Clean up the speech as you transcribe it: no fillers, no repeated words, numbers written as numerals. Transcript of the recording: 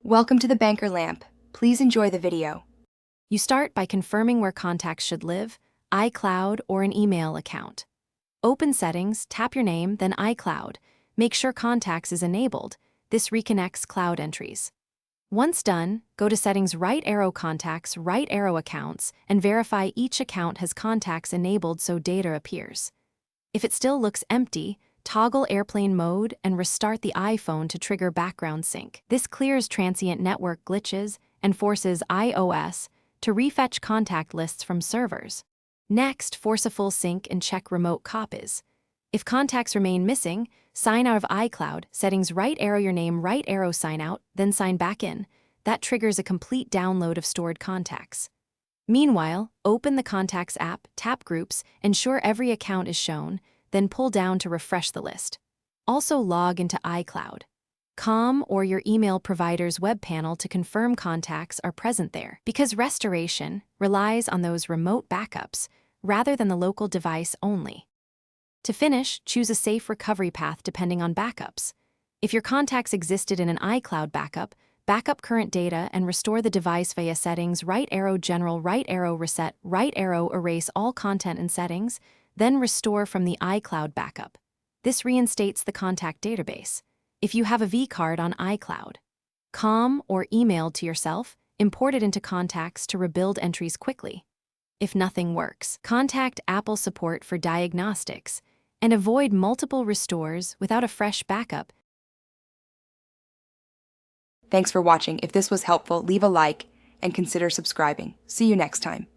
Welcome to the Banker Lamp. Please enjoy the video. You start by confirming where contacts should live, iCloud or an email account. Open Settings, tap your name, then iCloud. Make sure Contacts is enabled. This reconnects cloud entries. Once done, go to Settings, right arrow Contacts, right arrow Accounts, and verify each account has contacts enabled so data appears. If it still looks empty, toggle airplane mode and restart the iPhone to trigger background sync. This clears transient network glitches and forces iOS to refetch contact lists from servers. Next, force a full sync and check remote copies. If contacts remain missing, sign out of iCloud, Settings, right arrow your name, right arrow sign out, then sign back in. That triggers a complete download of stored contacts. Meanwhile, open the Contacts app, tap Groups, ensure every account is shown, then pull down to refresh the list. Also log into iCloud.com or your email provider's web panel to confirm contacts are present there, because restoration relies on those remote backups rather than the local device only. To finish, choose a safe recovery path depending on backups. If your contacts existed in an iCloud backup, backup current data and restore the device via Settings, right arrow General, right arrow Reset, right arrow Erase all content and settings, then restore from the iCloud backup. This reinstates the contact database. If you have a vCard on iCloud.com or emailed to yourself, import it into Contacts to rebuild entries quickly. If nothing works, contact Apple support for diagnostics and avoid multiple restores without a fresh backup. Thanks for watching. If this was helpful, leave a like and consider subscribing. See you next time.